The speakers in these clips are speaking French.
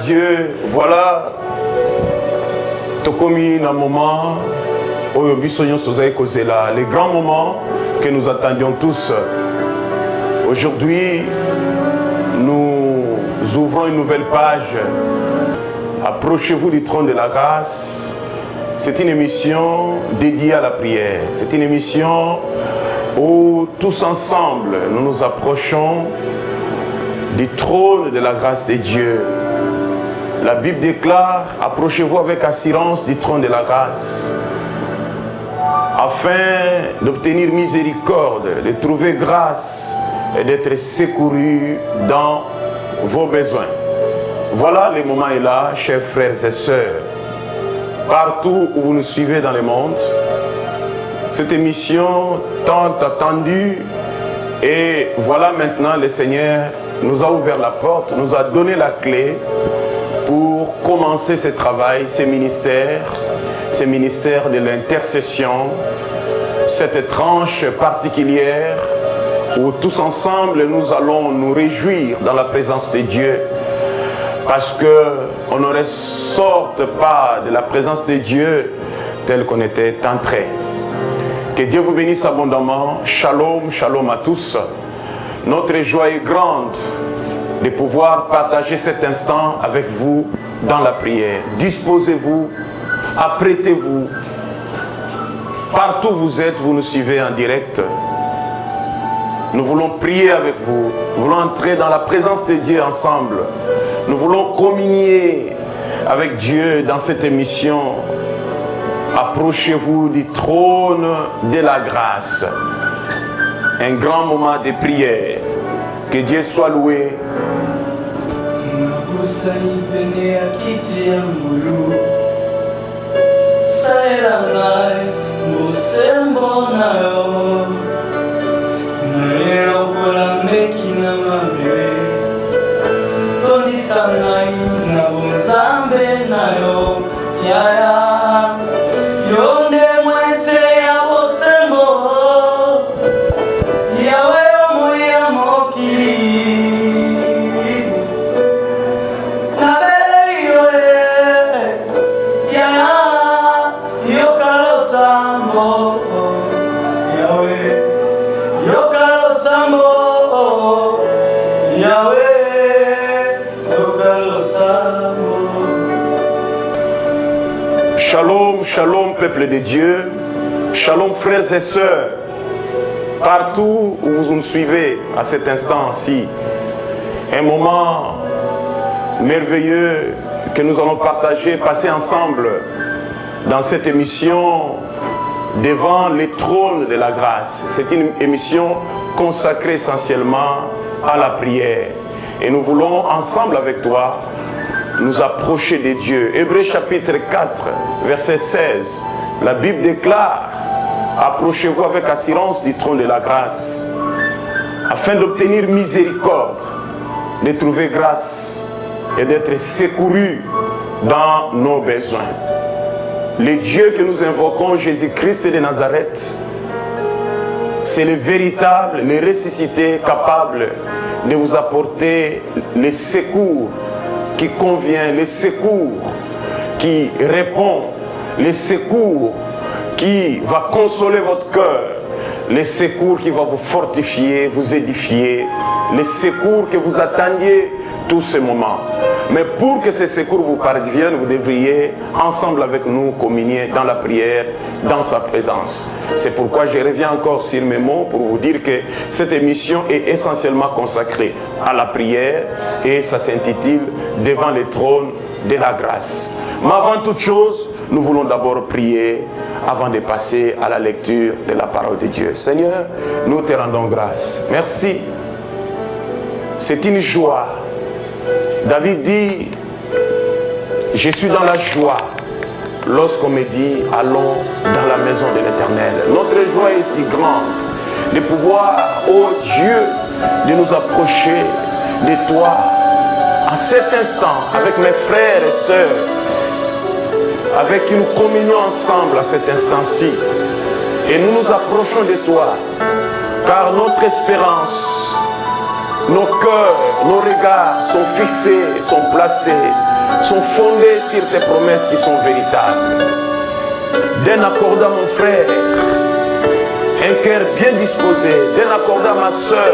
Dieu, voilà, Tokomi na moment, les grands moments que nous attendions tous. Aujourd'hui, nous ouvrons une nouvelle page. Approchez-vous du trône de la grâce. C'est une émission dédiée à la prière. C'est une émission où tous ensemble, nous nous approchons du trône de la grâce de Dieu. La Bible déclare, approchez-vous avec assurance du trône de la grâce, afin d'obtenir miséricorde, de trouver grâce et d'être secouru dans vos besoins. Voilà, le moment est là, chers frères et sœurs. Partout où vous nous suivez dans le monde, cette émission tant attendue, et voilà maintenant le Seigneur nous a ouvert la porte, nous a donné la clé pour commencer ce travail, ce ministère de l'intercession, cette tranche particulière où tous ensemble nous allons nous réjouir dans la présence de Dieu, parce qu'on ne ressorte pas de la présence de Dieu tel qu'on était entré. Que Dieu vous bénisse abondamment. Shalom, shalom à tous. Notre joie est grande de pouvoir partager cet instant avec vous dans la prière. Disposez-vous, apprêtez-vous. Partout où vous êtes, vous nous suivez en direct. Nous voulons prier avec vous. Nous voulons entrer dans la présence de Dieu ensemble. Nous voulons communier avec Dieu dans cette émission. Approchez-vous du trône de la grâce. Un grand moment de prière. Que Dieu soit loué. Shalom, shalom peuple de Dieu, shalom frères et sœurs, partout où vous nous suivez à cet instant-ci, un moment merveilleux que nous allons partager, passer ensemble dans cette émission devant les trônes de la grâce. C'est une émission consacrée essentiellement à la prière. Et nous voulons ensemble avec toi nous approcher de Dieu. Hébreux chapitre 4, verset 16. La Bible déclare, approchez-vous avec assurance du trône de la grâce, afin d'obtenir miséricorde, de trouver grâce et d'être secouru dans nos besoins. Le Dieu que nous invoquons, Jésus-Christ de Nazareth, c'est le véritable, le ressuscité, capable de vous apporter le secours qui convient, le secours qui répond, le secours qui va consoler votre cœur, le secours qui va vous fortifier, vous édifier, le secours que vous attendiez tous ces moments. Mais pour que ce secours vous parvienne, vous devriez ensemble avec nous communier dans la prière, dans sa présence. C'est pourquoi je reviens encore sur mes mots pour vous dire que cette émission est essentiellement consacrée à la prière et ça s'intitule « Devant le trône de la grâce ». Mais avant toute chose, nous voulons d'abord prier avant de passer à la lecture de la parole de Dieu. Seigneur, nous te rendons grâce. Merci. C'est une joie. David dit, je suis dans la joie lorsqu'on me dit, allons dans la maison de l'Éternel. Notre joie est si grande de pouvoir, ô Dieu, de nous approcher de toi à cet instant avec mes frères et sœurs, avec qui nous communions ensemble à cet instant-ci. Et nous nous approchons de toi, car notre espérance, nos cœurs, nos regards sont fixés, sont placés sont fondées sur tes promesses qui sont véritables. Donne accorde à mon frère un cœur bien disposé. Donne accorde à ma soeur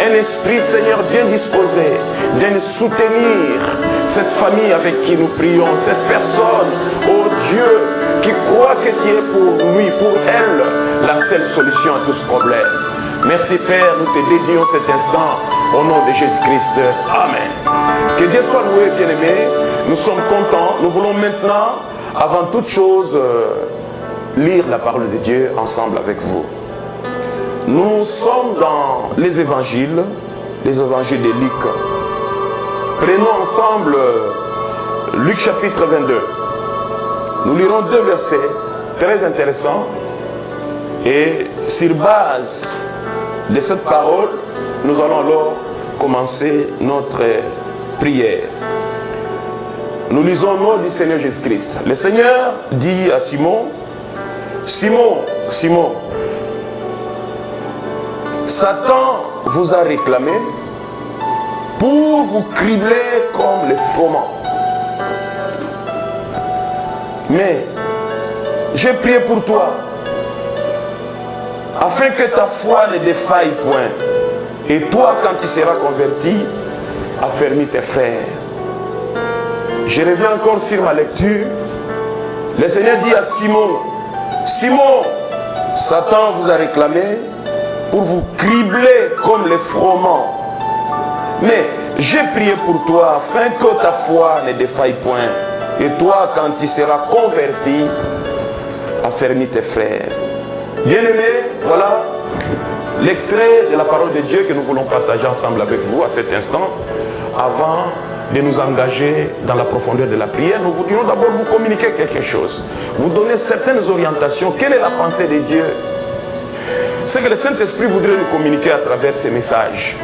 un esprit, Seigneur, bien disposé. Donne soutenir cette famille avec qui nous prions, cette personne, oh Dieu, qui croit que tu es pour lui, pour elle, la seule solution à tout ce problème. Merci Père, nous te dédions cet instant au nom de Jésus-Christ. Amen. Que Dieu soit loué, bien-aimé. Nous sommes contents. Nous voulons maintenant, avant toute chose, lire la parole de Dieu ensemble avec vous. Nous sommes dans les évangiles de Luc. Prenons ensemble Luc chapitre 22. Nous lirons 2 versets très intéressants. Et sur base de cette parole, nous allons alors commencer notre prière. Nous lisons au nom du Seigneur Jésus-Christ. Le Seigneur dit à Simon, Simon, Simon, Satan vous a réclamé pour vous cribler comme les froment. Mais j'ai prié pour toi, afin que ta foi ne défaille point. Et toi, quand tu seras converti, affermis tes frères. Je reviens encore sur ma lecture. Le Seigneur dit à Simon, Simon, Satan vous a réclamé pour vous cribler comme les froment. Mais j'ai prié pour toi, afin que ta foi ne défaille point. Et toi, quand tu seras converti, affermis tes frères. Bien-aimés, voilà l'extrait de la parole de Dieu que nous voulons partager ensemble avec vous à cet instant. Avant de nous engager dans la profondeur de la prière, nous voudrions d'abord vous communiquer quelque chose. Vous donner certaines orientations. Quelle est la pensée de Dieu? Ce que le Saint-Esprit voudrait nous communiquer à travers ces messages.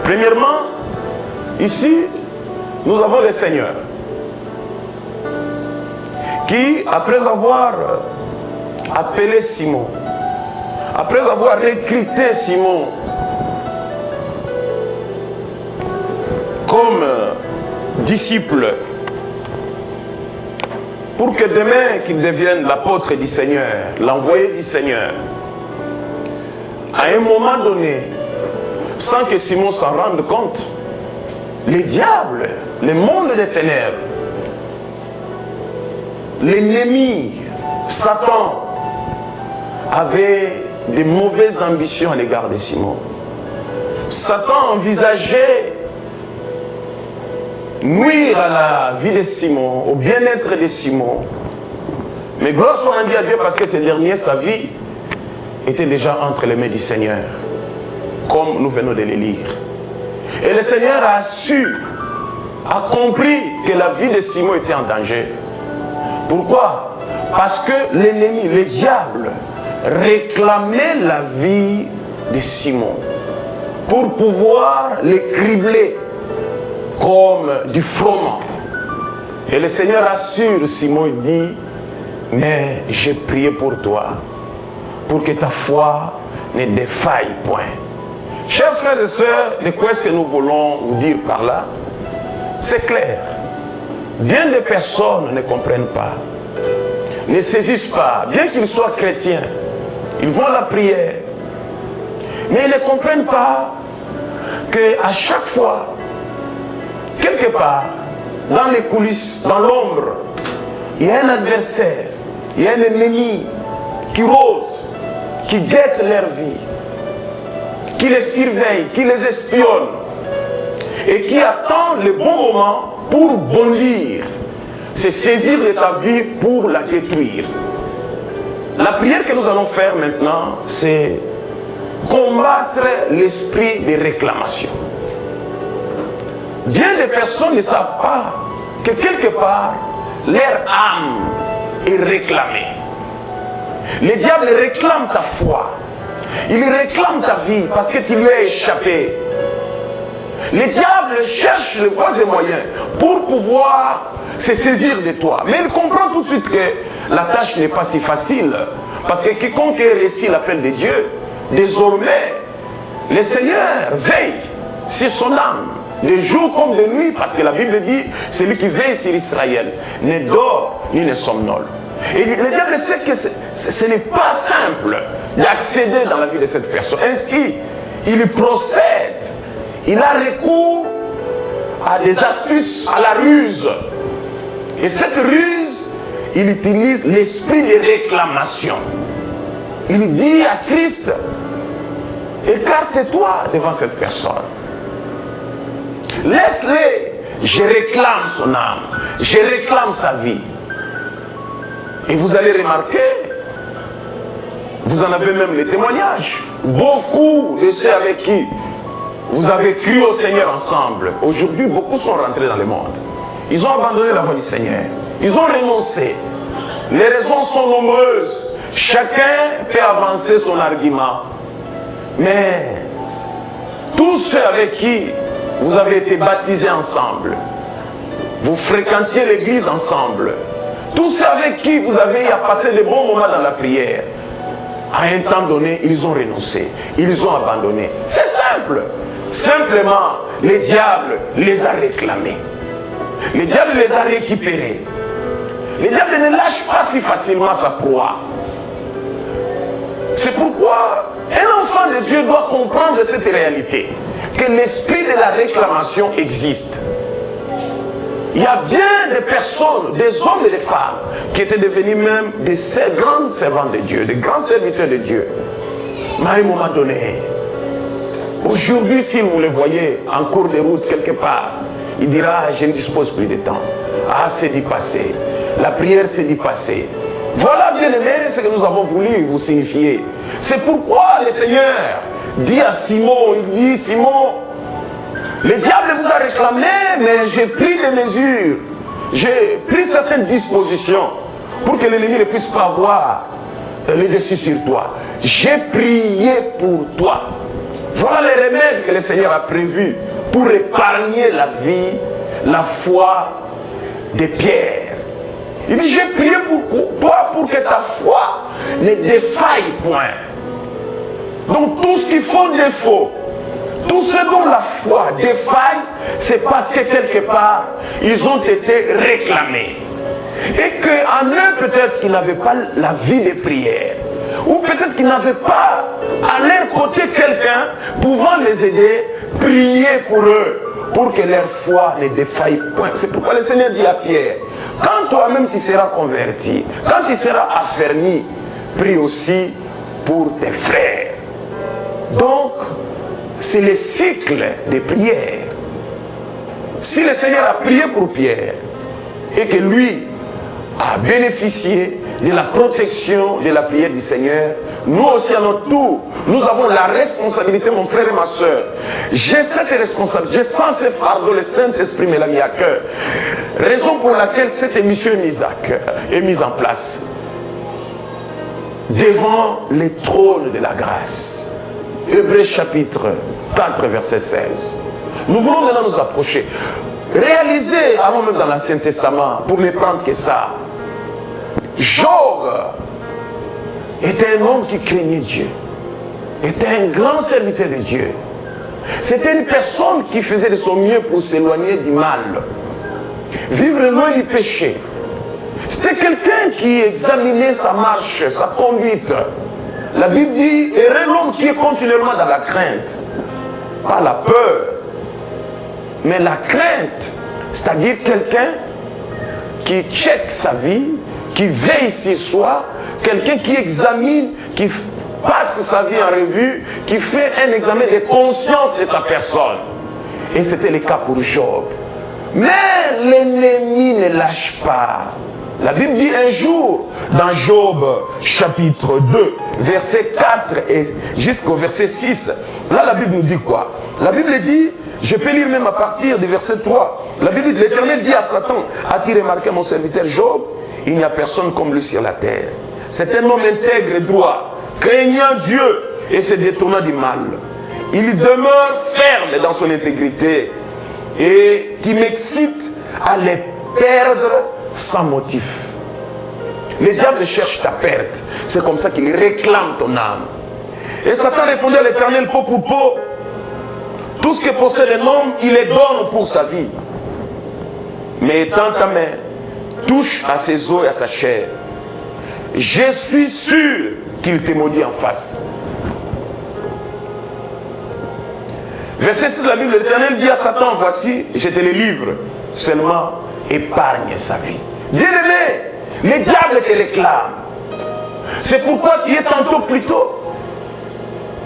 Premièrement, ici, nous avons le Seigneur qui, après avoir appelé Simon, après avoir recruté Simon comme disciple, pour que demain qu'il devienne l'apôtre du Seigneur, l'envoyé du Seigneur, à un moment donné, sans que Simon s'en rende compte, les diables, le monde des ténèbres, l'ennemi, Satan, avait de mauvaises ambitions à l'égard de Simon. Satan envisageait nuire à la vie de Simon, au bien-être de Simon. Mais gloire soit rendue à Dieu parce que ce dernier, sa vie, était déjà entre les mains du Seigneur, comme nous venons de le lire. Et le Seigneur a compris que la vie de Simon était en danger. Pourquoi? Parce que l'ennemi, le diable, réclamait la vie de Simon pour pouvoir le cribler comme du froment. Et le Seigneur assure Simon, il dit, mais j'ai prié pour toi, pour que ta foi ne défaille point. Chers frères et sœurs, de quoi est-ce que nous voulons vous dire par là? C'est clair. Bien des personnes ne comprennent pas, ne saisissent pas, bien qu'ils soient chrétiens, ils vont à la prière, mais ils ne comprennent pas qu'à chaque fois, quelque part, dans les coulisses, dans l'ombre, il y a un adversaire, il y a un ennemi qui rôde, qui guette leur vie, qui les surveille, qui les espionne et qui attend le bon moment pour bondir, se saisir de ta vie pour la détruire. La prière que nous allons faire maintenant, c'est combattre l'esprit de réclamation. Bien des personnes ne savent pas que quelque part, leur âme est réclamée. Le diable réclame ta foi. Il réclame ta vie parce que tu lui as échappé. Le diable cherche les voies et moyens pour pouvoir se saisir de toi. Mais il comprend tout de suite que la tâche n'est pas si facile. Parce que quiconque ait réussi l'appel de Dieu, désormais, le Seigneur veille sur son âme. de jour comme de nuit, parce que la Bible dit, celui qui veille sur Israël ne dort ni ne somnole. Et le diable sait que ce n'est pas simple d'accéder dans la vie de cette personne. Ainsi, il procède. Il a recours à des astuces, à la ruse. Et cette ruse, il utilise l'esprit de réclamation. Il dit à Christ, écarte-toi devant cette personne. Laisse-le, je réclame son âme, je réclame sa vie. Et vous allez remarquer, vous en avez même les témoignages. Beaucoup de ceux avec qui vous avez cru au Seigneur ensemble, aujourd'hui, beaucoup sont rentrés dans le monde. Ils ont abandonné la voie du Seigneur. Ils ont renoncé. Les raisons sont nombreuses. Chacun peut avancer son argument. Mais tous ceux avec qui vous avez été baptisés ensemble, vous fréquentiez l'église ensemble, tous ceux avec qui vous avez à passer de bons moments dans la prière, à un temps donné, ils ont renoncé, ils ont abandonné. C'est simple. Simplement, le diable les a réclamés. Le diable les a récupérés. Le diable ne lâche pas si facilement sa proie. C'est pourquoi un enfant de Dieu doit comprendre cette réalité, que l'esprit de la réclamation existe. Il y a bien des personnes, des hommes et des femmes, qui étaient devenus même des grands servants de Dieu, des grands serviteurs de Dieu. Mais à un moment donné, aujourd'hui, si vous les voyez en cours de route quelque part, il dira, je ne dispose plus de temps. Ah, c'est du passé. La prière, c'est du passé. Voilà, bien aimé, ce que nous avons voulu vous signifier. C'est pourquoi le Seigneur dit à Simon, il dit, Simon, le diable vous a réclamé, mais j'ai pris des mesures. J'ai pris certaines dispositions pour que l'ennemi ne puisse pas avoir le dessus sur toi. J'ai prié pour toi. Voilà les remèdes que le Seigneur a prévus pour épargner la vie, la foi de Pierre. Il dit, j'ai prié pour toi pour que ta foi ne défaille point. Donc tout ce qui font défaut, tout ce dont la foi défaille, c'est parce que quelque part, ils ont été réclamés. Et qu'en eux, peut-être qu'ils n'avaient pas la vie de prière. Ou peut-être qu'ils n'avaient pas à leur côté quelqu'un pouvant les aider, prier pour eux, pour que leur foi ne défaille point. C'est pourquoi le Seigneur dit à Pierre, quand toi-même tu seras converti, quand tu seras affermi, prie aussi pour tes frères. Donc, c'est le cycle des prières. Si le Seigneur a prié pour Pierre et que lui a bénéficié de la protection de la prière du Seigneur, nous aussi à notre tour, nous avons la responsabilité, mon frère et ma soeur. J'ai cette responsabilité, j'ai sans ce fardeau, le Saint-Esprit me l'a mis à cœur. Raison pour laquelle cette émission est mise en place. Devant les trônes de la grâce. Hébreux chapitre 4, verset 16. Nous voulons maintenant nous approcher. Réalisez, avant même dans l'Ancien Testament, pour ne prendre que ça, Job était un homme qui craignait Dieu, était un grand serviteur de Dieu. C'était une personne qui faisait de son mieux pour s'éloigner du mal, vivre loin du péché. C'était quelqu'un qui examinait sa marche, sa conduite. La Bible dit, heureux l'homme qui est continuellement dans la crainte. Pas la peur, mais la crainte. C'est-à-dire quelqu'un qui check sa vie, qui veille sur soi, quelqu'un qui examine, qui passe sa vie en revue, qui fait un examen de conscience de sa personne. Et c'était le cas pour Job. Mais l'ennemi ne lâche pas. La Bible dit un jour, dans Job chapitre 2, verset 4 et jusqu'au verset 6, là la Bible nous dit quoi? La Bible dit, je peux lire même à partir du verset 3, la Bible dit, l'Éternel dit à Satan, as-tu remarqué mon serviteur Job? Il n'y a personne comme lui sur la terre. C'est un homme intègre et droit, craignant Dieu et se détournant du mal. Il demeure ferme dans son intégrité et tu m'excites à les perdre sans motif. Le diable cherche ta perte. C'est comme ça qu'il réclame ton âme. Et Satan répondait à l'Éternel peau pour peau. Tout ce que possède un homme, il les donne pour sa vie. Mais étends ta main, touche à ses os et à sa chair. Je suis sûr qu'il te maudit en face. Verset 6 de la Bible, l'Éternel dit à Satan, voici, je te les livre, seulement épargne sa vie. Bien-aimé, les diables te réclament. C'est pourquoi tu es tantôt plutôt.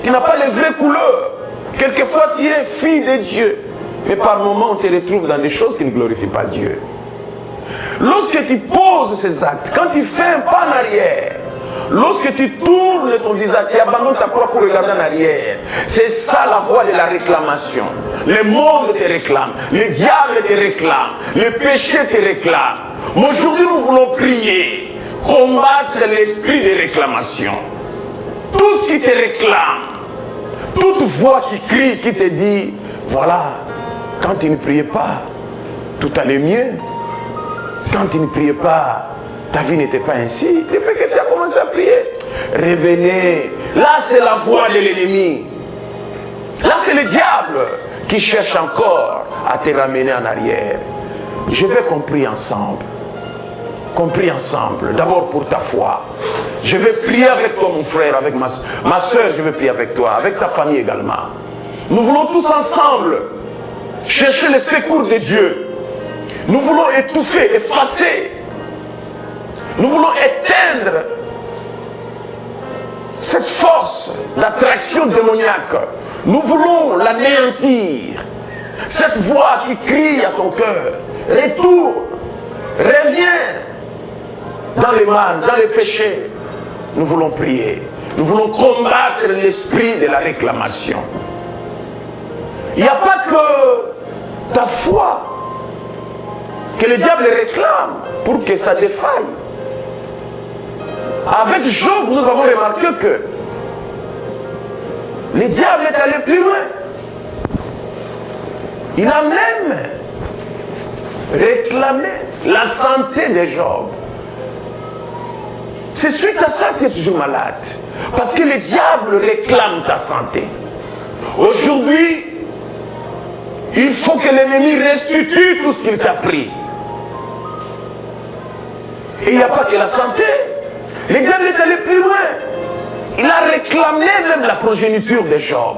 Tu n'as pas les vraies couleurs. Quelquefois tu es fille de Dieu. Mais par moments on te retrouve dans des choses qui ne glorifient pas Dieu. Lorsque tu poses ces actes, quand tu fais un pas en arrière, lorsque tu tournes ton visage, tu abandonnes ta croix pour regarder en arrière. C'est ça la voie de la réclamation. Le monde te réclame, le diable te réclame, le péché te réclame. Mais aujourd'hui nous voulons prier, combattre l'esprit de réclamation. Tout ce qui te réclame, toute voix qui crie, qui te dit, voilà, quand tu ne priais pas, tout allait mieux. Quand tu ne priais pas, ta vie n'était pas ainsi. Depuis que tu as commencé à prier, revenez. Là, c'est la voix de l'ennemi. Là, c'est le diable qui cherche encore à te ramener en arrière. Je veux qu'on prie ensemble. Qu'on prie ensemble. D'abord pour ta foi. Je vais prier avec toi, mon frère, avec ma soeur, je vais prier avec toi, avec ta famille également. Nous voulons tous ensemble chercher le secours de Dieu. Nous voulons étouffer, effacer. Nous voulons éteindre cette force d'attraction démoniaque. Nous voulons l'anéantir. Cette voix qui crie à ton cœur, retourne, reviens dans le mal, dans le péché. Nous voulons prier. Nous voulons combattre l'esprit de la réclamation. Il n'y a pas que ta foi que le diable réclame pour que ça défaille. Avec Job, nous avons remarqué que le diable est allé plus loin. Il a même réclamé la santé de Job. C'est suite à ça que tu es toujours malade. Parce que le diable réclame ta santé. Aujourd'hui, il faut que l'ennemi restitue tout ce qu'il t'a pris. Et il n'y a pas que la santé. Le diable est allé plus loin. Il a réclamé même la progéniture de Job.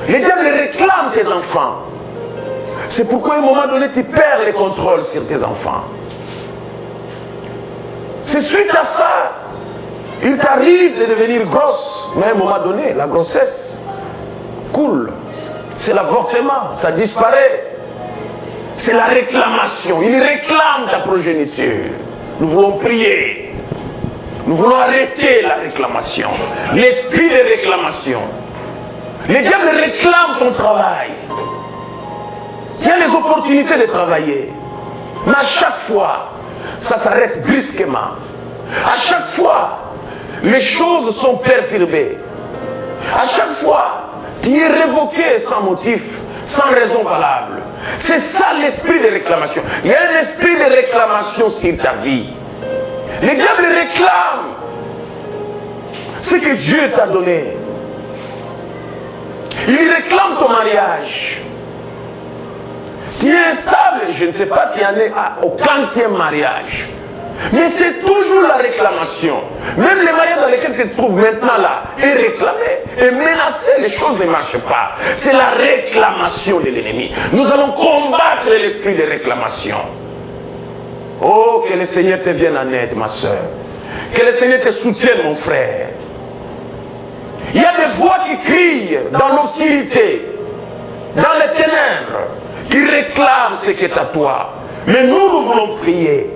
Le diable réclame tes enfants. C'est pourquoi à un moment donné, tu perds le contrôle sur tes enfants. C'est suite à ça. Il t'arrive de devenir grosse. Mais à un moment donné, la grossesse coule. C'est l'avortement, ça disparaît. C'est la réclamation. Il réclame ta progéniture. Nous voulons prier. Nous voulons arrêter la réclamation. L'esprit de réclamation. Le diable réclame ton travail. Tu as les opportunités de travailler. Mais à chaque fois, ça s'arrête brusquement. À chaque fois, les choses sont perturbées. À chaque fois, tu es révoqué sans motif, sans raison valable. C'est ça l'esprit de réclamation. Il y a un esprit de réclamation sur ta vie. Le diable réclame ce que Dieu t'a donné. Il réclame ton mariage. Tu es instable, je ne sais pas, tu en es au 40e mariage. Mais c'est toujours la réclamation. Même les mariages dans lesquels tu te trouves maintenant là, est réclamé, est menacé, les choses ne marchent pas. C'est la réclamation de l'ennemi. Nous allons combattre l'esprit de réclamation. Oh, que le Seigneur te vienne en aide, ma soeur. Que le Seigneur te soutienne, mon frère. Il y a des voix qui crient dans l'obscurité, dans les ténèbres, qui réclament ce qui est à toi. Mais nous voulons prier.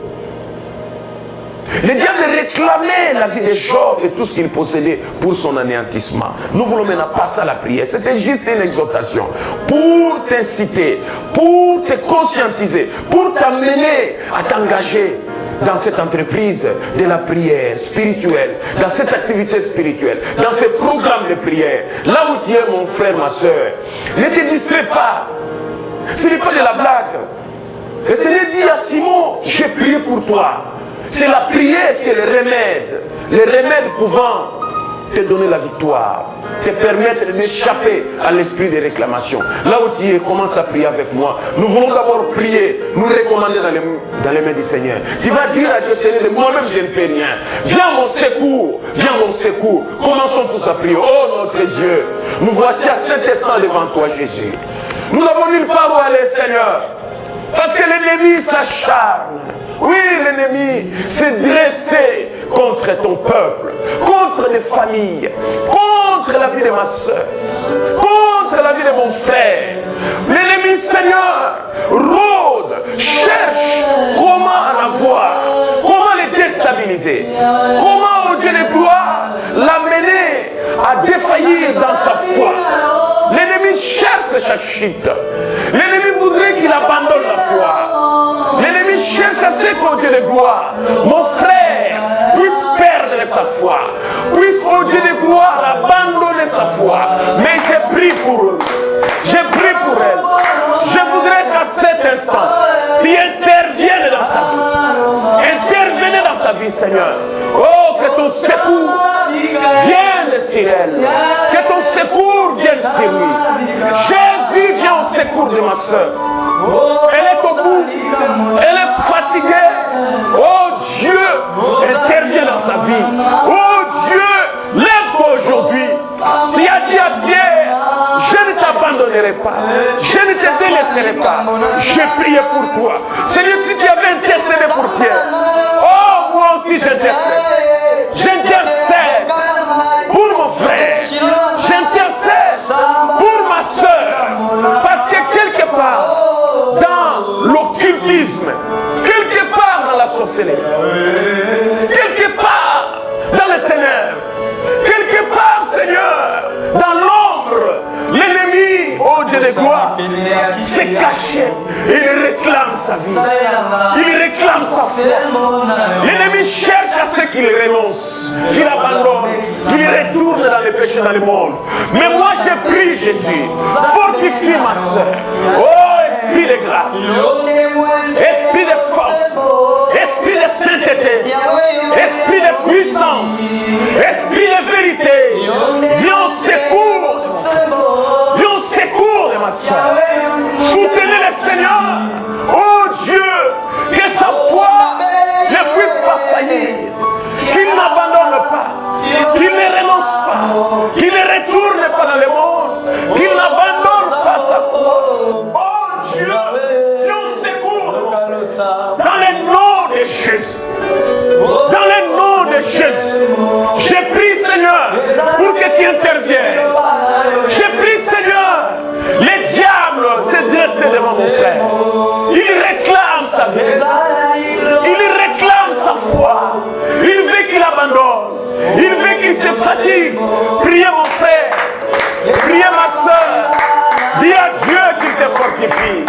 Le diable réclamait la vie de Job et tout ce qu'il possédait pour son anéantissement. Nous voulons maintenant passer à la prière. C'était juste une exhortation pour t'inciter, pour te conscientiser, pour t'amener à t'engager dans cette entreprise de la prière spirituelle, dans cette activité spirituelle, dans ce programme de prière. Là où tu es, mon frère, ma soeur, ne te distrais pas. Ce n'est pas de la blague. Le Seigneur dit à Simon, j'ai prié pour toi. C'est la prière qui est le remède pouvant te donner la victoire, te permettre d'échapper à l'esprit de réclamation. Là où tu es, commence à prier avec moi. Nous voulons d'abord prier, nous recommander dans les mains du Seigneur. Tu vas dire à Dieu, Seigneur, moi-même je ne peux rien. Viens mon secours, viens mon secours. Commençons tous à prier. Oh notre Dieu, nous voici à cet instant devant toi, Jésus. Nous n'avons nulle part où aller, Seigneur. Parce que l'ennemi s'acharne. Oui, l'ennemi s'est dressé contre ton peuple, contre les familles, contre la vie de ma soeur, contre la vie de mon frère. L'ennemi, Seigneur, rôde, cherche comment en avoir, comment les déstabiliser, comment, au Dieu de gloire, l'amener à défaillir dans sa foi. L'ennemi cherche sa chute. L'ennemi voudrait qu'il abandonne la foi. L'ennemi cherche à ce qu'au Dieu de gloire, mon frère puisse perdre sa foi, puisse au Dieu de gloire abandonner sa foi. Mais j'ai prié pour eux. J'ai prié pour elle. Je voudrais qu'à cet instant, tu interviennes dans sa vie. Intervenez dans sa vie, Seigneur. Oh, que ton secours vienne sur elle. Que ton secours vienne sur lui. Jésus vient au secours de ma soeur. Elle est au bout. Elle est fatiguée. Oh Dieu, interviens dans sa vie. Oh Dieu, lève-toi aujourd'hui. Tu as dit à Pierre, je ne t'abandonnerai pas. Je ne te délaisserai pas. Je priais pour toi. Seigneur, si tu avais intercédé pour Pierre, oh, moi aussi j'intercède. J'intercède pour mon frère. J'intercède pour ma soeur. Parce que quelque part, dans l'occultisme, quelque part dans la sorcellerie, quelque part dans les ténèbres, quelque part, Seigneur, dans l'ombre, l'ennemi, oh Dieu de gloire, s'est caché. Il réclame sa vie. Il réclame sa foi. L'ennemi cherche à ce qu'il renonce, qu'il abandonne, qu'il retourne dans les péchés, dans le monde. Mais moi, je prie Jésus, fortifie ma soeur. Oh, Esprit de grâce, Esprit de force, Esprit de sainteté, Esprit de puissance, Esprit de vérité, viens au secours, viens au secours de ma soeur. Soutenez le Seigneur, oh Dieu, que sa foi ne puisse pas faillir, qu'il n'abandonne pas, qu'il ne renonce pas, qu'il ne retourne pas dans le monde, qu'il n'abandonne pas sa foi. Oh Dieu, viens au secours dans le nom de Jésus. Dans le nom de Jésus, je prie Seigneur pour que tu interviennes. Je prie Seigneur, le diable s'est dressé devant mon frère. Il réclame sa vie. Il réclame sa foi. Il veut qu'il abandonne. Il veut qu'il se fatigue. Priez mon frère. Priez ma soeur. Dis à Dieu qu'il te fortifie.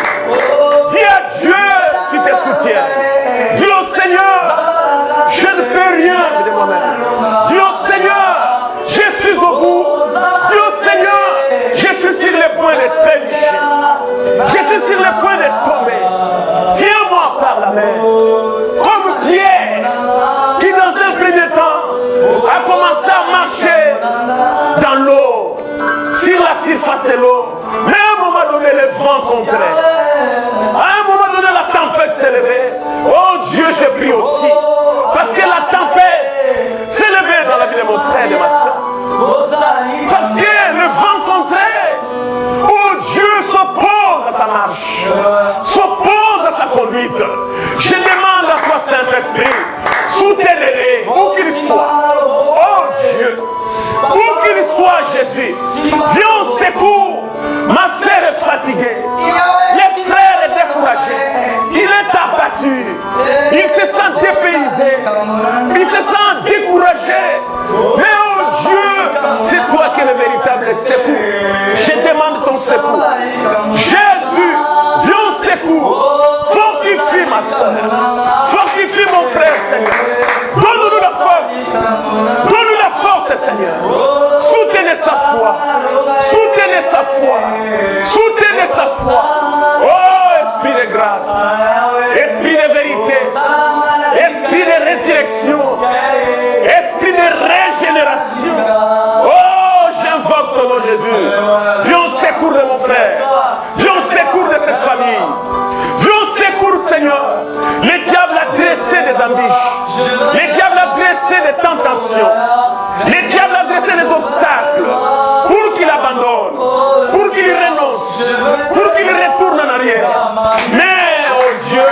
Dis à Dieu qu'il te soutient. Dis au Seigneur, je ne peux rien de moi-même. Dis au Seigneur, je suis au bout. Dis au Seigneur, je suis sur le point de trébucher. Je suis sur le point de tomber. Tiens-moi par la main. Comme Pierre, qui dans un premier temps a commencé à marcher dans l'eau, sur la surface de l'eau. Mais à un moment donné, le vent contraire. À un moment donné, la tempête s'est levée. Oh Dieu, je prie aussi. Parce que la tempête s'est levée dans la vie de mon frère et de ma soeur. Parce que le vent contraire, oh Dieu, s'oppose à sa marche, s'oppose à sa conduite. Je demande à toi, Saint-Esprit, soutenez-les, où qu'il soit. Oh Dieu, où qu'il soit, Jésus, viens au secours. Ma sœur est fatiguée. Le frère est découragé. Il est abattu. Il se sent dépaysé. Il se sent découragé. Mais oh Dieu, c'est toi qui es le véritable secours. Je demande ton secours. Jésus, viens au secours. Fortifie ma soeur. Fortifie mon frère, Seigneur. Donne-nous la force. Donne-nous la force, Seigneur. Soutenez sa foi. Soutenez sa foi. Soutenez sa foi. Oh, Esprit de grâce. Esprit de vérité. Esprit de résurrection. Esprit de régénération. afflige. Le diable a dressé des tentations. Le diable a dressé des obstacles pour qu'il abandonne, pour qu'il renonce, pour qu'il retourne en arrière. Mais, oh Dieu,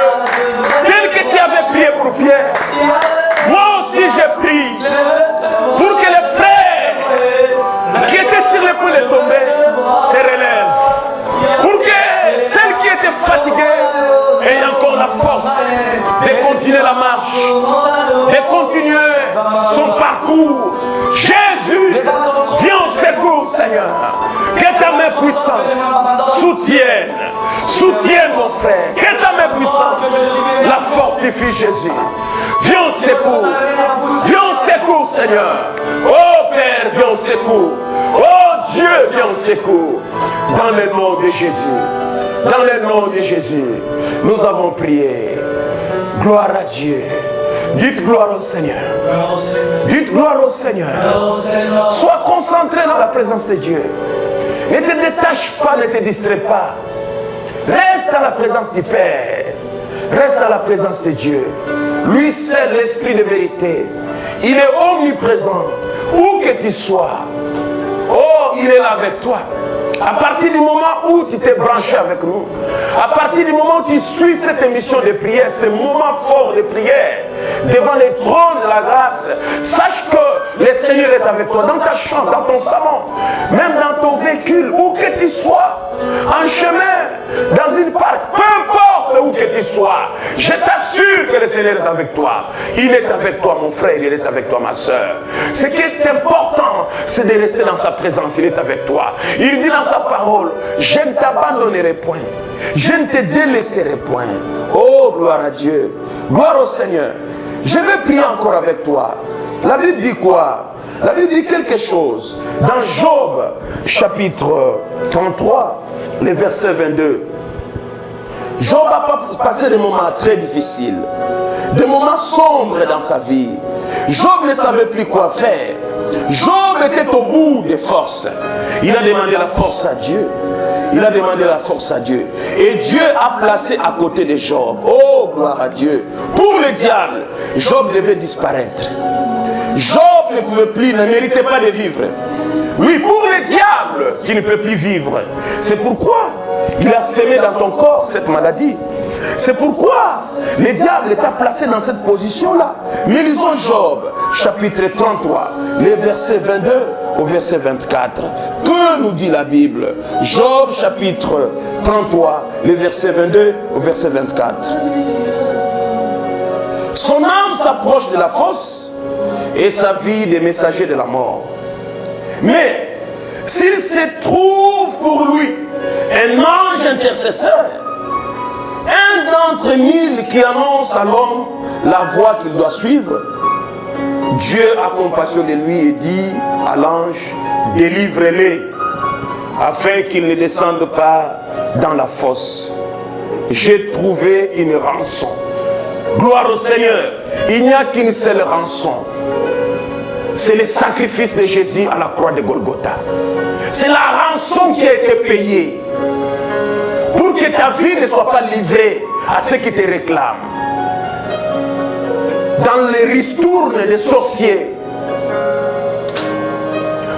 tel que tu avais prié pour Pierre, moi aussi j'ai prié pour que les frères qui étaient sur le point de tomber se relèvent. Pour que celles qui étaient fatiguées aient encore la force de continuer la marche, de continuer son parcours. Jésus, viens au secours, Seigneur. Que ta main puissante soutienne mon frère. Que ta main puissante la fortifie, Jésus. Viens au secours. Viens au secours, Seigneur. Oh Père, viens au secours. Oh Dieu, viens au secours. Dans le nom de Jésus. Dans le nom de Jésus. Nous avons prié. Gloire à Dieu. Dites gloire au Seigneur. Dites gloire au Seigneur. Sois concentré dans la présence de Dieu. Ne te détache pas, ne te distrais pas. Reste à la présence du Père. Reste à la présence de Dieu. Lui seul, l'Esprit de vérité. Il est omniprésent. Où que tu sois. Oh, il est là avec toi. À partir du moment où tu t'es branché avec nous, à partir du moment où tu suis cette émission de prière, ce moment fort de prière, devant les trônes de la grâce, sache que le Seigneur est avec toi, dans ta chambre, dans ton salon, même dans ton véhicule, où que tu sois, en chemin, dans une parc, peu importe où que tu sois, je t'assure que le Seigneur est avec toi. Il est avec toi, mon frère, il est avec toi, ma soeur. Ce qui est important, c'est de rester dans sa présence, il est avec toi. Il dit dans sa parole, je ne t'abandonnerai point, je ne te délaisserai point. Oh, gloire à Dieu, gloire au Seigneur. Je vais prier encore avec toi. La Bible dit quoi? La Bible dit quelque chose. Dans Job, chapitre 33, le verset 22. Job a passé des moments très difficiles, des moments sombres dans sa vie. Job ne savait plus quoi faire. Job était au bout des forces. Il a demandé la force à Dieu. Il a demandé la force à Dieu. Et Dieu a placé à côté de Job. Oh, gloire à Dieu. Pour le diable, Job devait disparaître. Job ne pouvait plus, ne méritait pas de vivre. Oui, pour le diable, qui ne peut plus vivre. C'est pourquoi il a semé dans ton corps cette maladie. C'est pourquoi le diable t'a placé dans cette position-là. Mais lisons Job, chapitre 33, les versets 22 au verset 24. Que nous dit la Bible? Job, chapitre 33, les versets 22 au verset 24. Son âme s'approche de la fosse et sa vie des messagers de la mort. Mais s'il se trouve pour lui un ange intercesseur, un d'entre 1000 qui annonce à l'homme la voie qu'il doit suivre, Dieu a compassion de lui et dit à l'ange, délivre-les afin qu'ils ne descendent pas dans la fosse. J'ai trouvé une rançon. Gloire au Seigneur. Il n'y a qu'une seule rançon. C'est le sacrifice de Jésus à la croix de Golgotha. C'est la rançon qui a été payée pour que ta vie ne soit pas livrée à ceux qui te réclament. Dans les ristournes des sorciers.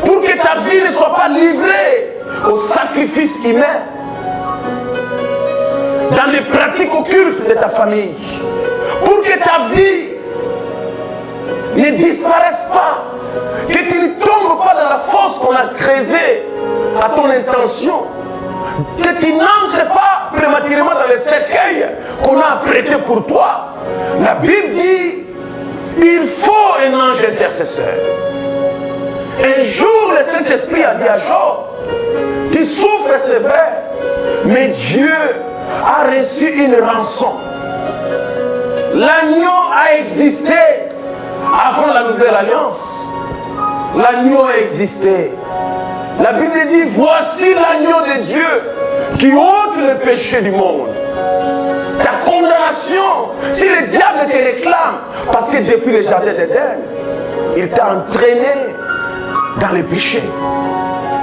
Pour que ta vie ne soit pas livrée au sacrifice humain. Dans les pratiques occultes de ta famille. Pour que ta vie ne disparaisse pas. Que tu ne tombes pas dans la fosse qu'on a creusée à ton intention. Que tu n'entres pas prématurément dans les cercueils qu'on a apprêtés pour toi. La Bible dit, il faut un ange intercesseur. Un jour, le Saint-Esprit a dit à Job, tu souffres, c'est vrai, mais Dieu a reçu une rançon. L'agneau a existé avant la nouvelle alliance. L'agneau a existé. La Bible dit, voici l'agneau de Dieu qui ôte le péché du monde. Ta condamnation, si le diable te réclame, parce que depuis le jardin d'Éden, il t'a entraîné dans le péché.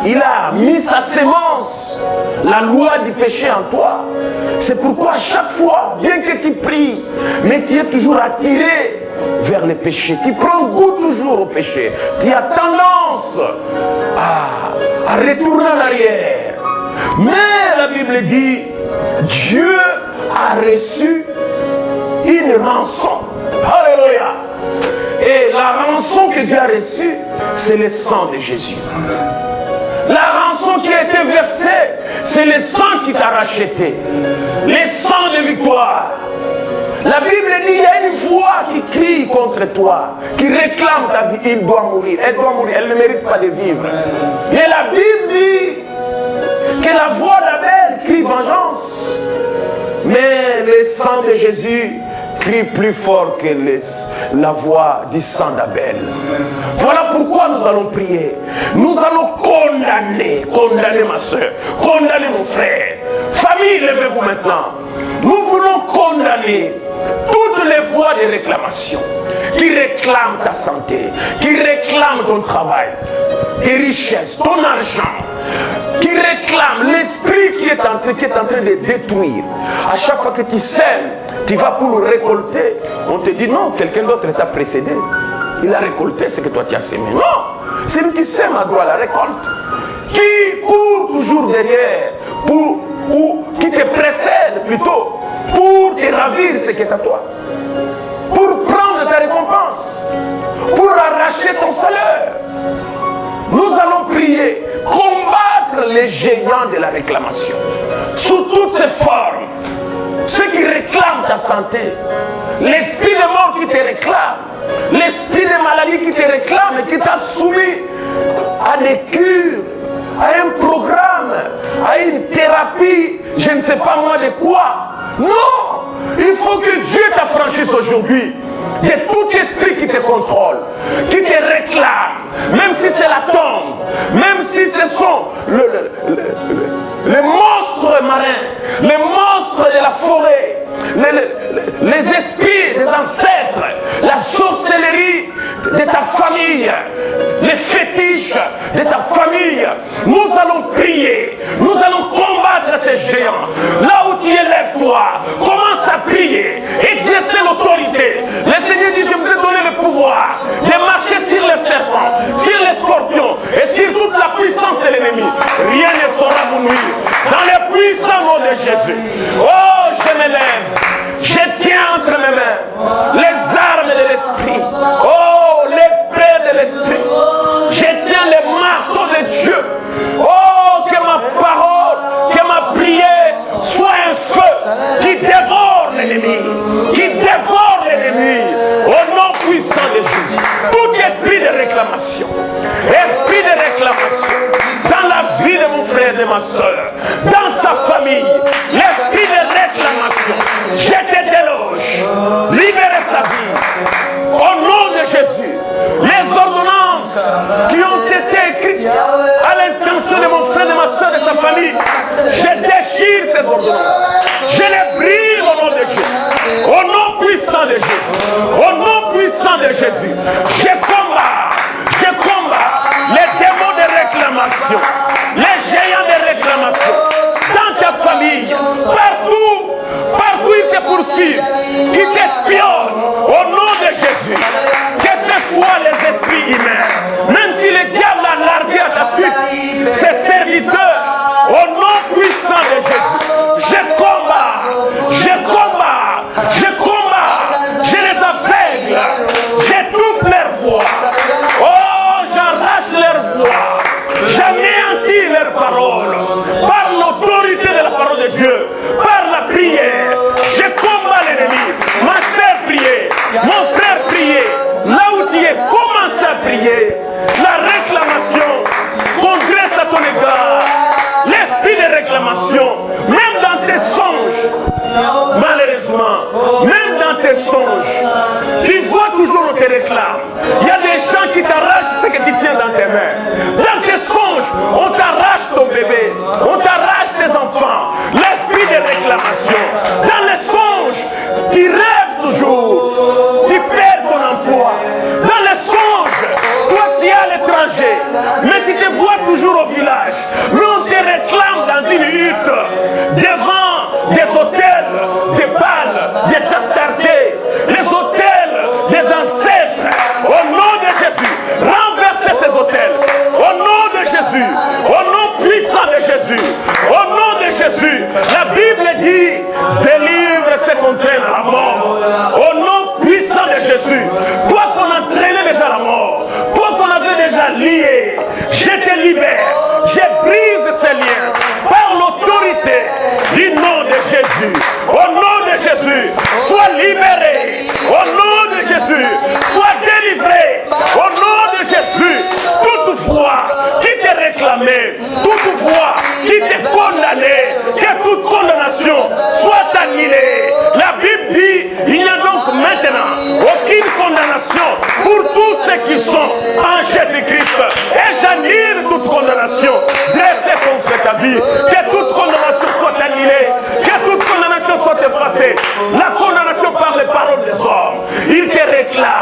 il a mis sa sémence, la loi du péché en toi. C'est pourquoi à chaque fois, bien que tu pries, mais tu es toujours attiré vers les péchés. Tu prends goût toujours au péché. Tu as tendance à retourner en arrière. Mais la Bible dit, Dieu a reçu une rançon. Alléluia. Et la rançon que Dieu a reçue, c'est le sang de Jésus. La rançon qui a été versée, c'est le sang qui t'a racheté. Le sang de victoire. La Bible dit, il y a une voix qui crie contre toi, qui réclame ta vie. Il doit mourir, elle doit mourir, elle ne mérite pas de vivre. Et la Bible dit que la voix d'Abel crie vengeance. Mais le sang de Jésus crie plus fort que la voix du sang d'Abel. Voilà pourquoi nous allons prier. Nous allons condamner ma soeur, condamner mon frère. Famille, levez-vous maintenant. Nous voulons condamner toutes les voix de réclamation qui réclament ta santé, qui réclament ton travail, tes richesses, ton argent, qui réclament l'esprit qui est en train de détruire. À chaque fois que tu sèmes, tu vas pour le récolter. On te dit non, quelqu'un d'autre t'a précédé. Il a récolté ce que toi tu as sémé. Non, c'est lui qui sème à droit la récolte. Qui court toujours derrière ou qui te précède plutôt pour te ravir ce qui est à toi. Pour prendre ta récompense. Pour arracher ton salaire. Nous allons prier, combattre les géants de la réclamation. Sous toutes ses formes. Ceux qui réclament ta santé. L'esprit de mort qui te réclame. L'esprit de maladie qui te réclame et qui t'a soumis à des cures, à un programme, à une thérapie, je ne sais pas moi de quoi. Non! Il faut que Dieu t'affranchisse aujourd'hui de tout esprit qui te contrôle, qui te réclame, même si c'est la tombe, même si ce sont les monstres marins, les monstres de la forêt, les esprits des ancêtres, la sorcellerie de ta famille, les fétiches de ta famille. Nous allons prier, nous allons combattre ces géants. Là où tu élèves-toi, commence à prier, exercer l'autorité. Le Seigneur dit, je vous ai donné le pouvoir de marcher sur les serpents, sur les scorpions et sur toute la puissance de l'ennemi. Rien ne saura vous nuire. Dans le puissant nom de Jésus. Oh, je me lève. Je tiens entre mes mains les armes de l'esprit. Oh, l'épée de l'esprit. Je tiens les marteaux de Dieu. Oh, que ma parole, que ma prière soit un feu qui dévore l'ennemi. Qui dévore l'ennemi. Au nom puissant de Jésus. Tout esprit de réclamation. Esprit de réclamation. Dans la vie de mon frère et de ma soeur. Dans sa famille. L'esprit de réclamation. Je te déloge. Libérez sa vie. Au nom de Jésus. Les ordonnances qui ont été écrites à l'intention de mon frère, de ma soeur, de sa famille. Je déchire ces ordonnances. Je les brise au nom de Jésus. Au nom puissant de Jésus. Au nom puissant de Jésus. Je combats les démons de réclamation. Les géants de réclamation. Dans ta famille. Partout ils te poursuivent. Qui t'espionnent. Au nom de Jésus. Que ce soit les esprits humains. Même si le diable a largué à ta suite. Ses serviteurs. Au nom puissant de Jésus. Je combats. Je les aveugle. J'étouffe leur voix. Oh, j'arrache leur voix. J'anéantis leurs paroles. Par l'autorité de la parole de Dieu. Par la prière. Je combats l'ennemi. Ma sœur priait. Mon frère priait. Là où tu es, commence à prier. La réclamation congresse à ton égard. L'esprit de réclamation, même dans tes songes, malheureusement, même dans tes songes, tu vois toujours on te réclame. Il y a des gens qui t'arrachent ce que tu tiens dans tes mains. Dans tes songes, on t'arrache ton bébé, on t'arrache tes enfants. L'esprit de réclamation. Dans les songes, tu rêves toujours, tu perds ton emploi. Dans les songes, toi tu es à l'étranger, mais tu te vois toujours au village.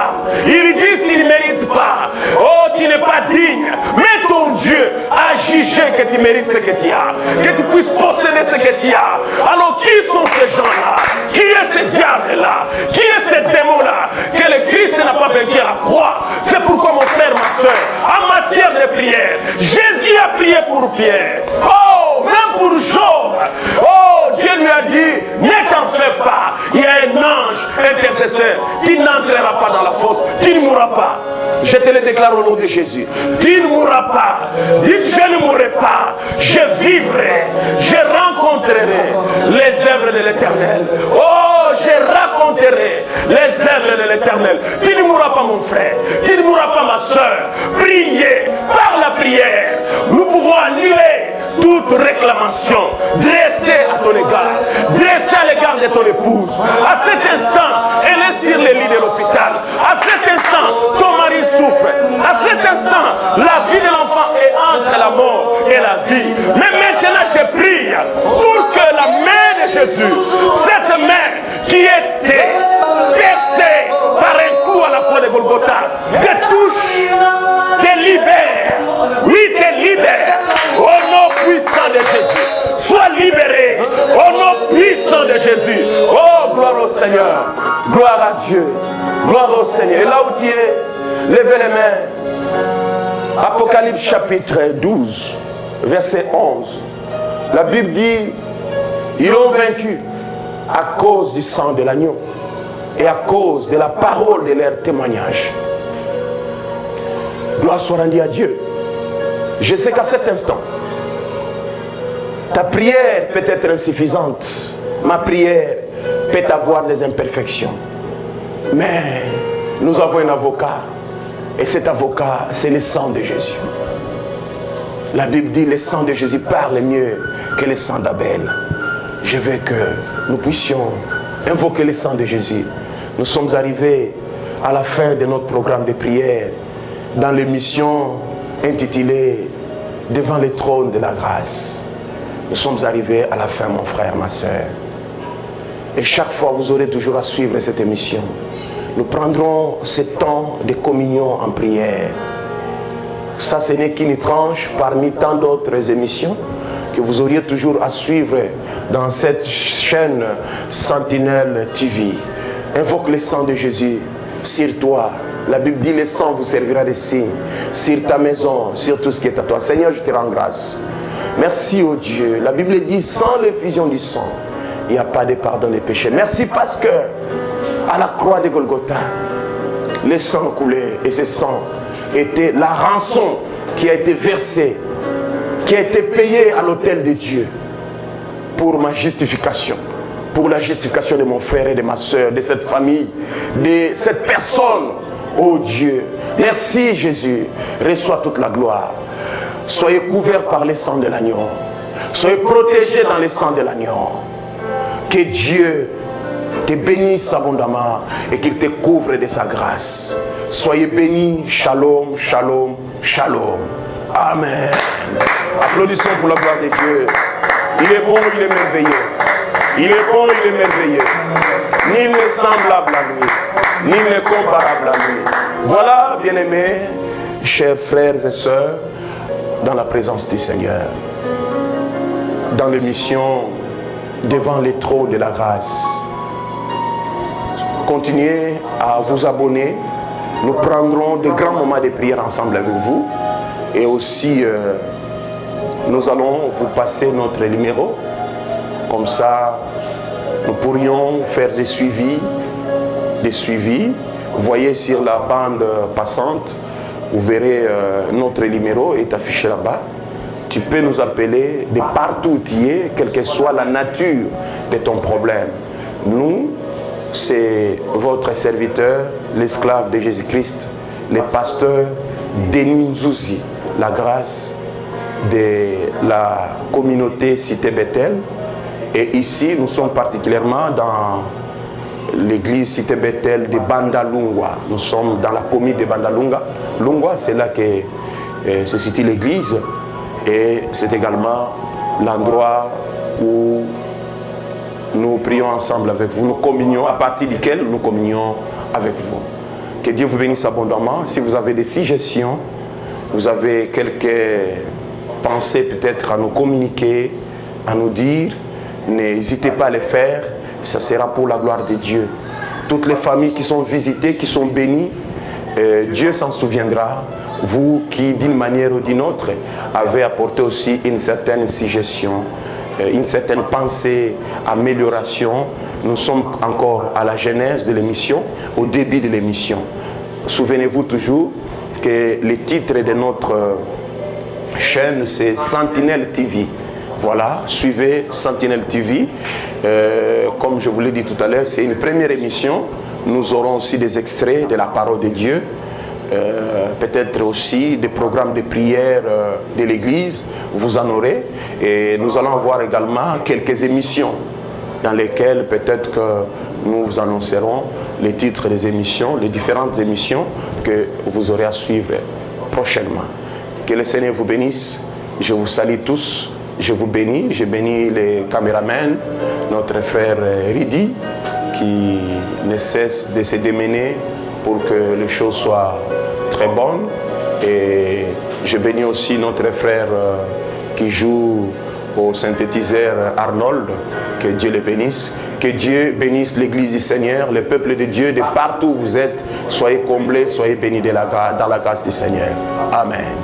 blâment. Ils disent qu'ils ne méritent pas. Oh, tu n'es pas digne. Mais ton Dieu a jugé que tu mérites ce que tu as. Que tu puisses posséder ce que tu as. Alors qui sont ces gens-là? Qui est ce diable-là? Qui est ce démon-là que le Christ n'a pas vaincu à la croix? C'est pourquoi mon frère, ma soeur, en matière de prière, Jésus a prié pour Pierre. Oh, même pour Job. Oh, Dieu lui a dit, ne t'en fais pas. Il y a un ange intercesseur. Tu n'entreras pas dans la fosse. Tu ne mourras pas. Je te le déclare au nom de Jésus. Tu ne mourras pas. Dites, je ne mourrai pas. Je vivrai. Je rencontrerai les œuvres de l'Éternel. Oh, je raconterai les œuvres de l'Éternel. Tu ne mourras pas, mon frère. Tu ne mourras pas, ma soeur. Priez par la prière. Nous pouvons annuler toute réclamation dressée à ton égard, dressée à l'égard de ton épouse. À cet instant, elle est sur le lit de l'hôpital. À cet instant, ton mari souffre. À cet instant, la vie de l'enfant est entre la mort et la vie. Mais maintenant, je prie pour que la main de Jésus, cette main qui était percée par un coup à la croix de Golgotha, te touche, te libère. Oui, te libère. Au nom puissant de Jésus, sois libéré. Au nom puissant de Jésus. Oh, gloire au Seigneur. Gloire à Dieu. Gloire au Seigneur. Et là où tu es, levez les mains. Apocalypse chapitre 12, verset 11. La Bible dit, ils l'ont vaincu à cause du sang de l'agneau et à cause de la parole de leur témoignage. Gloire soit rendue à Dieu. Je sais qu'à cet instant, ta prière peut être insuffisante. Ma prière peut avoir des imperfections. Mais nous avons un avocat. Et cet avocat, c'est le sang de Jésus. La Bible dit, le sang de Jésus parle mieux que le sang d'Abel. Je veux que nous puissions invoquer le sang de Jésus. Nous sommes arrivés à la fin de notre programme de prière dans l'émission intitulée « Devant le trône de la grâce ». Nous sommes arrivés à la fin, mon frère, ma soeur. Et chaque fois, vous aurez toujours à suivre cette émission. Nous prendrons ce temps de communion en prière. Ça, ce n'est qu'une tranche parmi tant d'autres émissions que vous auriez toujours à suivre dans cette chaîne Sentinelle TV. Invoque le sang de Jésus sur toi. La Bible dit, le sang vous servira de signe sur ta maison, sur tout ce qui est à toi. Seigneur, je te rends grâce. Merci, oh Dieu. La Bible dit, sans l'effusion du sang, il n'y a pas de pardon des péchés. Merci parce que à la croix de Golgotha, le sang coulait et ce sang était la rançon qui a été versée, qui a été payée à l'autel de Dieu pour ma justification, pour la justification de mon frère et de ma soeur, de cette famille, de cette personne. Oh Dieu, merci Jésus, reçois toute la gloire. Soyez couverts par le sang de l'agneau. Soyez protégés dans le sang de l'agneau. Que Dieu te bénisse abondamment et qu'il te couvre de sa grâce. Soyez bénis. Shalom, shalom, shalom. Amen. Applaudissons pour la gloire de Dieu. Il est bon, il est merveilleux. Il est bon, il est merveilleux. Nul n'est semblable à lui. Nul n'est comparable à lui. Voilà, bien-aimés, chers frères et sœurs, dans la présence du Seigneur, dans l'émission Devant les trônes de la grâce. Continuez à vous abonner. Nous prendrons de grands moments de prière ensemble avec vous. Et aussi, nous allons vous passer notre numéro. Comme ça, nous pourrions faire des suivis. Vous voyez sur la bande passante, vous verrez notre numéro est affiché là-bas. Tu peux nous appeler de partout où tu es, quelle que soit la nature de ton problème. Nous, c'est votre serviteur, l'esclave de Jésus-Christ, le pasteur Denis Nzouzi, la grâce de la communauté Cité Bethel. Et ici, nous sommes particulièrement dans l'église Cité Bethel de Bandalungwa. Nous sommes dans la commune de Bandalungwa. Lungwa, c'est là que se situe l'église. Et c'est également l'endroit où nous prions ensemble avec vous. Nous communions, à partir duquel nous communions avec vous. Que Dieu vous bénisse abondamment. Si vous avez des suggestions, vous avez quelques pensées peut-être à nous communiquer, à nous dire, n'hésitez pas à les faire. Ça sera pour la gloire de Dieu. Toutes les familles qui sont visitées, qui sont bénies, Dieu s'en souviendra. Vous qui, d'une manière ou d'une autre, avez apporté aussi une certaine suggestion, une certaine pensée, amélioration. Nous sommes encore à la genèse de l'émission, au début de l'émission. Souvenez-vous toujours que le titre de notre chaîne, c'est Sentinelle TV. Voilà, suivez Sentinelle TV. Comme je vous l'ai dit tout à l'heure, c'est une première émission. Nous aurons aussi des extraits de la parole de Dieu. Peut-être aussi des programmes de prière de l'église, vous en aurez. Et nous allons avoir également quelques émissions dans lesquelles peut-être que nous vous annoncerons les titres des émissions, les différentes émissions que vous aurez à suivre prochainement. Que le Seigneur vous bénisse. Je vous salue tous. Je vous bénis. Je bénis les caméramans, notre frère Ridi, qui ne cesse de se démener pour que les choses soient très bonnes. Et je bénis aussi notre frère qui joue au synthétiseur Arnold. Que Dieu le bénisse. Que Dieu bénisse l'église du Seigneur, le peuple de Dieu, de partout où vous êtes. Soyez comblés, soyez bénis dans la grâce du Seigneur. Amen.